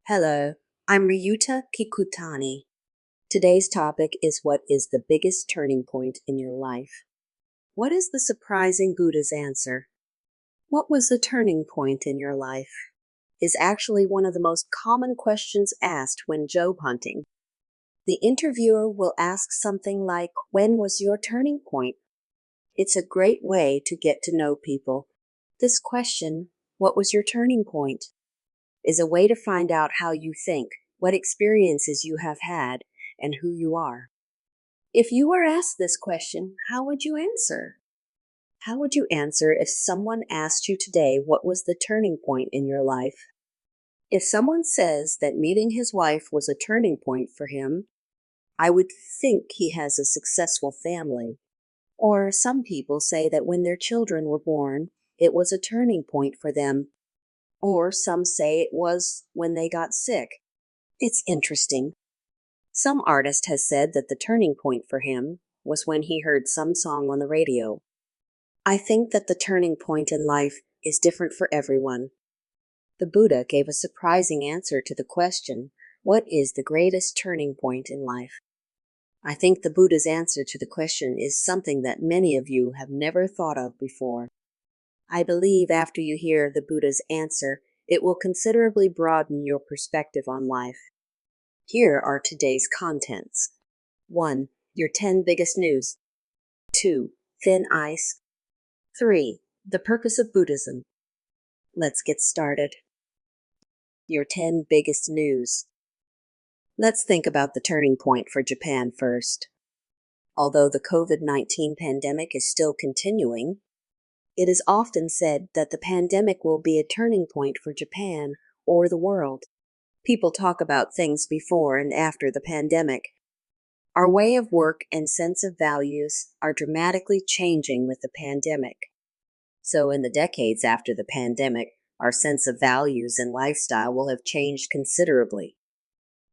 Hello, I'm Ryuta Kikutani. Today's topic is what is the biggest turning point in your life? What is the surprising Buddha's answer? What was the turning point in your life? Is actually one of the most common questions asked when job hunting. The interviewer will ask something like, "When was your turning point?" It's a great way to get to know people. This question, "What was your turning point?" is a way to find out how you think, what experiences you have had, and who you are. If you were asked this question, how would you answer? How would you answer if someone asked you today what was the turning point in your life? If someone says that meeting his wife was a turning point for him, I would think he has a successful family. Or some people say that when their children were born, it was a turning point for them. Or some say it was when they got sick. It's interesting. Some artist has said that the turning point for him was when he heard some song on the radio. I think that the turning point in life is different for everyone. The Buddha gave a surprising answer to the question, what is the greatest turning point in life? I think the Buddha's answer to the question is something that many of you have never thought of before. I believe after you hear the Buddha's answer, it will considerably broaden your perspective on life. Here are today's contents. 1. Your 10 biggest news. 2. Thin ice. 3. The purpose of Buddhism. Let's get started. Your 10 biggest news. Let's think about the turning point for Japan first. Although the COVID-19 pandemic is still continuing, it is often said that the pandemic will be a turning point for Japan or the world. People talk about things before and after the pandemic. Our way of work and sense of values are dramatically changing with the pandemic. So in the decades after the pandemic, our sense of values and lifestyle will have changed considerably.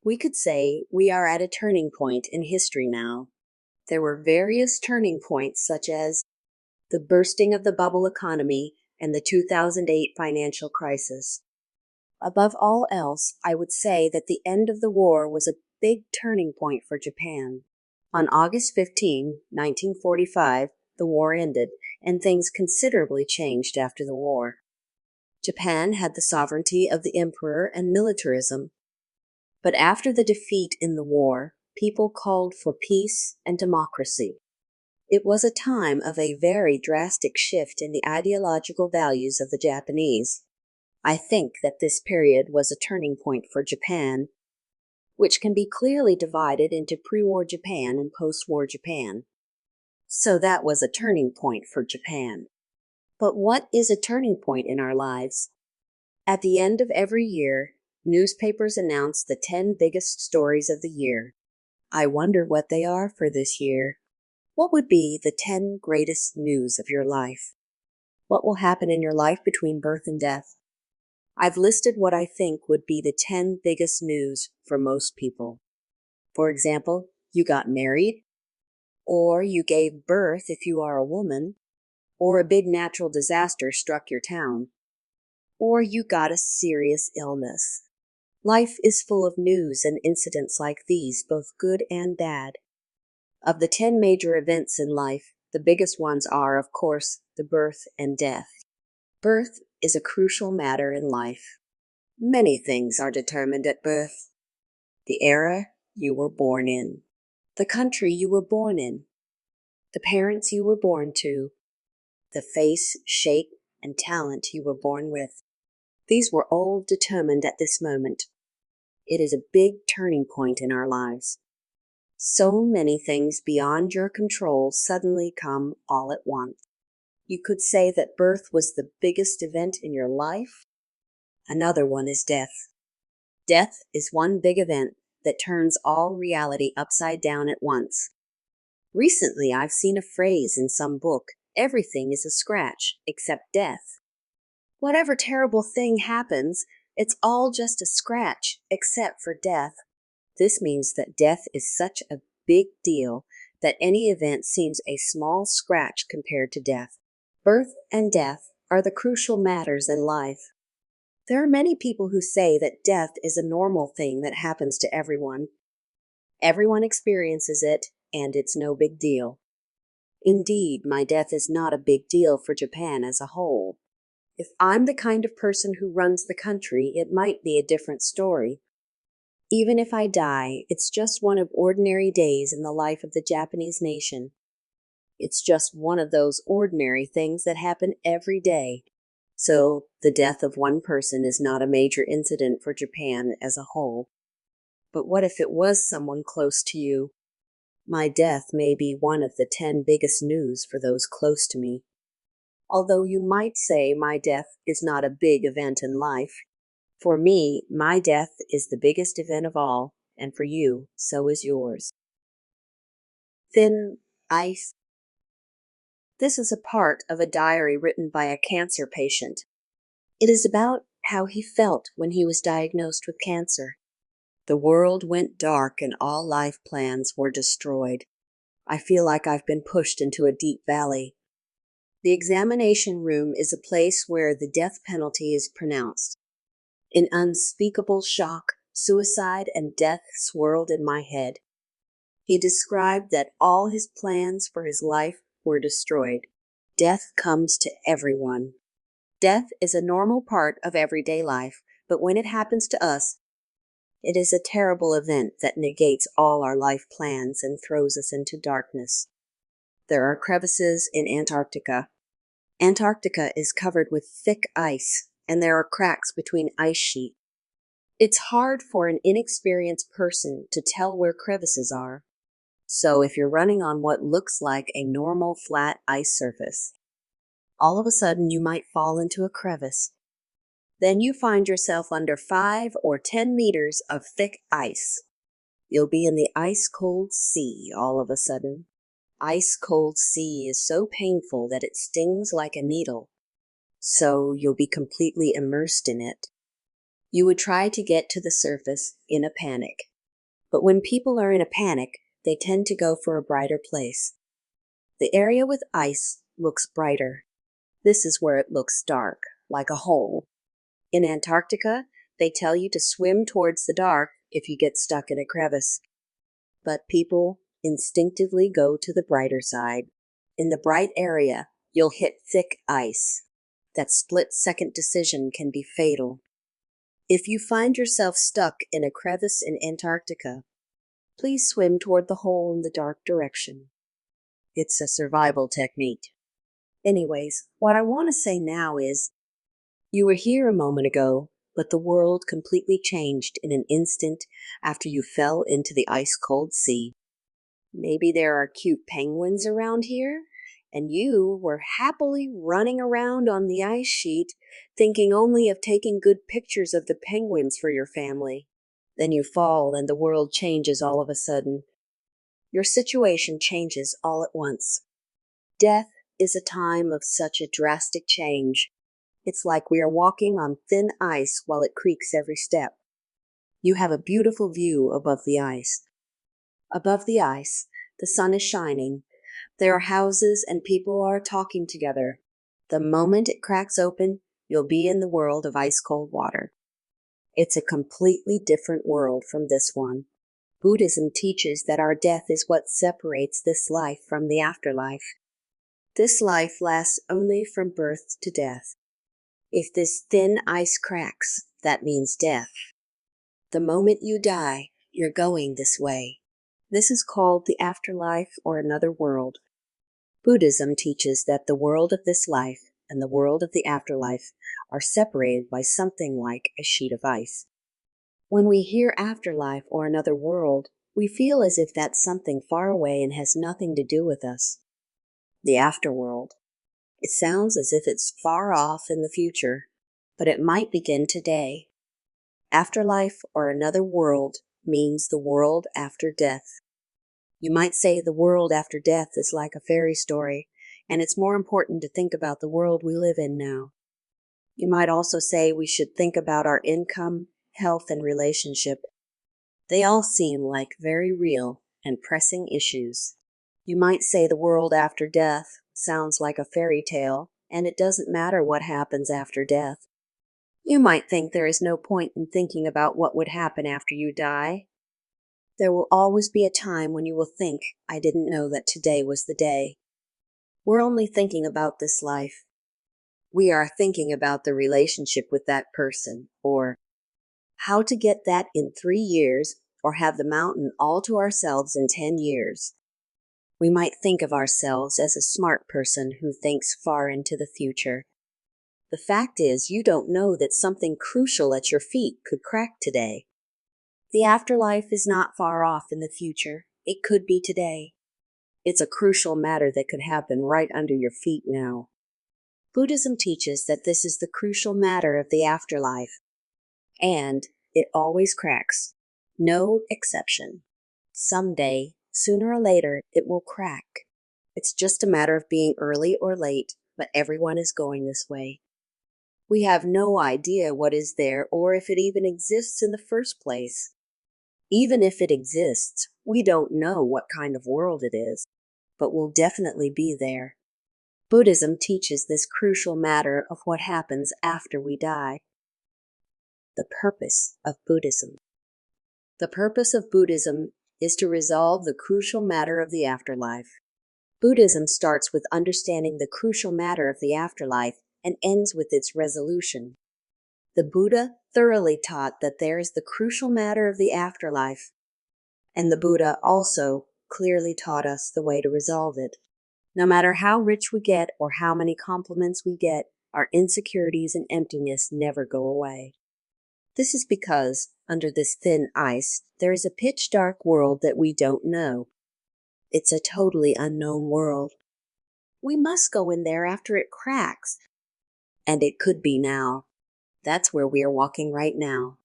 We could say we are at a turning point in history now. There were various turning points such as the bursting of the bubble economy and the 2008 financial crisis. Above all else, I would say that the end of the war was a big turning point for Japan. On August 15, 1945, the war ended, and things considerably changed after the war. Japan had the sovereignty of the emperor and militarism. But after the defeat in the war, people called for peace and democracy. It was a time of a very drastic shift in the ideological values of the Japanese. I think that this period was a turning point for Japan, which can be clearly divided into pre-war Japan and post-war Japan. So that was a turning point for Japan. But what is a turning point in our lives? At the end of every year, newspapers announce the 10 biggest stories of the year. I wonder what they are for this year. What would be the 10 greatest news of your life? What will happen in your life between birth and death? I've listed what I think would be the 10 biggest news for most people. For example, you got married, or you gave birth if you are a woman, or a big natural disaster struck your town, or you got a serious illness. Life is full of news and incidents like these, both good and bad. Of the 10 major events in life, the biggest ones are, of course, the birth and death. Birth is a crucial matter in life. Many things are determined at birth. The era you were born in, the country you were born in, the parents you were born to, the face, shape, and talent you were born with. These were all determined at this moment. It is a big turning point in our lives. So many things beyond your control suddenly come all at once. You could say that birth was the biggest event in your life. Another one is death. Death is one big event that turns all reality upside down at once. Recently, I've seen a phrase in some book, everything is a scratch except death. Whatever terrible thing happens, it's all just a scratch except for death. This means that death is such a big deal that any event seems a small scratch compared to death. Birth and death are the crucial matters in life. There are many people who say that death is a normal thing that happens to everyone. Everyone experiences it, and it's no big deal. Indeed, my death is not a big deal for Japan as a whole. If I'm the kind of person who runs the country, it might be a different story. Even if I die, it's just one of ordinary days in the life of the Japanese nation. It's just one of those ordinary things that happen every day. So, the death of one person is not a major incident for Japan as a whole. But what if it was someone close to you? My death may be one of the 10 biggest news for those close to me. Although you might say my death is not a big event in life, for me, my death is the biggest event of all, and for you, so is yours. Thin ice. This is a part of a diary written by a cancer patient. It is about how he felt when he was diagnosed with cancer. The world went dark and all life plans were destroyed. I feel like I've been pushed into a deep valley. The examination room is a place where the death penalty is pronounced. In unspeakable shock, suicide and death swirled in my head. He described that all his plans for his life were destroyed. Death comes to everyone. Death is a normal part of everyday life, but when it happens to us, it is a terrible event that negates all our life plans and throws us into darkness. There are crevices in Antarctica. Antarctica is covered with thick ice, and there are cracks between ice sheets. It's hard for an inexperienced person to tell where crevices are. So if you're running on what looks like a normal flat ice surface, all of a sudden you might fall into a crevice. Then you find yourself under 5 or 10 meters of thick ice. You'll be in the ice-cold sea all of a sudden. Ice-cold sea is so painful that it stings like a needle. So you'll be completely immersed in it. You would try to get to the surface in a panic. But when people are in a panic, they tend to go for a brighter place. The area with ice looks brighter. This is where it looks dark, like a hole. In Antarctica, they tell you to swim towards the dark if you get stuck in a crevice. But people instinctively go to the brighter side. In the bright area, you'll hit thick ice. That split-second decision can be fatal. If you find yourself stuck in a crevice in Antarctica, please swim toward the hole in the dark direction. It's a survival technique. Anyways, what I want to say now is, you were here a moment ago, but the world completely changed in an instant after you fell into the ice-cold sea. Maybe there are cute penguins around here, and you were happily running around on the ice sheet, thinking only of taking good pictures of the penguins for your family. Then you fall and the world changes all of a sudden. Your situation changes all at once. Death is a time of such a drastic change. It's like we are walking on thin ice while it creaks every step. You have a beautiful view above the ice. Above the ice, the sun is shining. There are houses and people are talking together. The moment it cracks open, you'll be in the world of ice-cold water. It's a completely different world from this one. Buddhism teaches that our death is what separates this life from the afterlife. This life lasts only from birth to death. If this thin ice cracks, that means death. The moment you die, you're going this way. This is called the afterlife or another world. Buddhism teaches that the world of this life and the world of the afterlife are separated by something like a sheet of ice. When we hear afterlife or another world, we feel as if that's something far away and has nothing to do with us. The afterworld. It sounds as if it's far off in the future, but it might begin today. Afterlife or another world means the world after death. You might say the world after death is like a fairy story, and it's more important to think about the world we live in now. You might also say we should think about our income, health, and relationship. They all seem like very real and pressing issues. You might say the world after death sounds like a fairy tale, and it doesn't matter what happens after death. You might think there is no point in thinking about what would happen after you die. There will always be a time when you will think, I didn't know that today was the day. We're only thinking about this life. We are thinking about the relationship with that person, or how to get that in 3 years, or have the mountain all to ourselves in 10 years. We might think of ourselves as a smart person who thinks far into the future. The fact is, you don't know that something crucial at your feet could crack today. The afterlife is not far off in the future. It could be today. It's a crucial matter that could happen right under your feet now. Buddhism teaches that this is the crucial matter of the afterlife, and it always cracks. No exception. Someday, sooner or later, it will crack. It's just a matter of being early or late, but everyone is going this way. We have no idea what is there or if it even exists in the first place. Even if it exists, we don't know what kind of world it is, but we'll definitely be there. Buddhism teaches this crucial matter of what happens after we die. The purpose of Buddhism. The purpose of Buddhism is to resolve the crucial matter of the afterlife. Buddhism starts with understanding the crucial matter of the afterlife and ends with its resolution. The Buddha thoroughly taught that there is the crucial matter of the afterlife, and the Buddha also clearly taught us the way to resolve it. No matter how rich we get or how many compliments we get, our insecurities and emptiness never go away. This is because, under this thin ice, there is a pitch-dark world that we don't know. It's a totally unknown world. We must go in there after it cracks. And it could be now. That's where we are walking right now.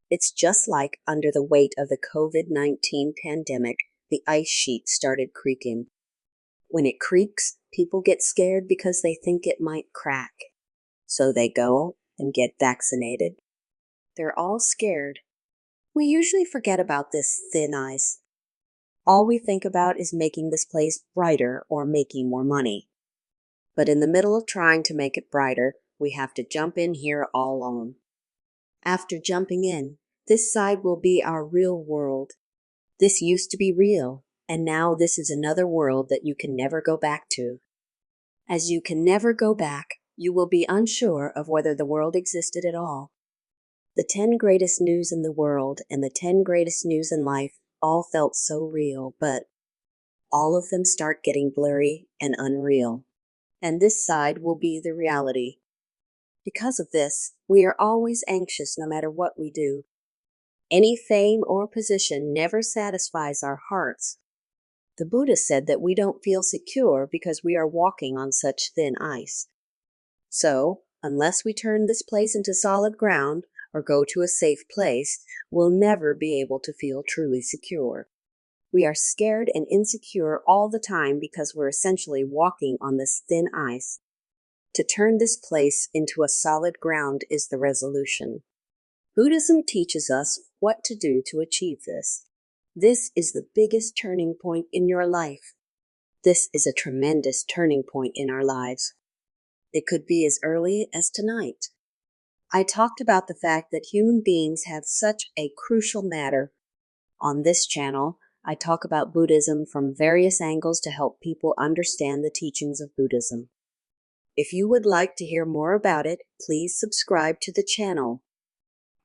It's just like under the weight of the COVID-19 pandemic, the ice sheet started creaking. When it creaks, people get scared because they think it might crack. So they go and get vaccinated. They're all scared. We usually forget about this thin ice. All we think about is making this place brighter or making more money. But in the middle of trying to make it brighter, we have to jump in here all alone. After jumping in, this side will be our real world. This used to be real, and now this is another world that you can never go back to. As you can never go back, you will be unsure of whether the world existed at all. The 10 greatest news in the world and the 10 greatest news in life all felt so real, but all of them start getting blurry and unreal. And this side will be the reality. Because of this, we are always anxious no matter what we do. Any fame or position never satisfies our hearts. The Buddha said that we don't feel secure because we are walking on such thin ice. So, unless we turn this place into solid ground or go to a safe place, we'll never be able to feel truly secure. We are scared and insecure all the time because we're essentially walking on this thin ice. To turn this place into a solid ground is the resolution. Buddhism teaches us what to do to achieve this. This is the biggest turning point in your life. This is a tremendous turning point in our lives. It could be as early as tonight. I talked about the fact that human beings have such a crucial matter. On this channel, I talk about Buddhism from various angles to help people understand the teachings of Buddhism. If you would like to hear more about it, please subscribe to the channel.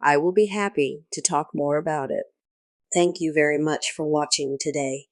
I will be happy to talk more about it. Thank you very much for watching today.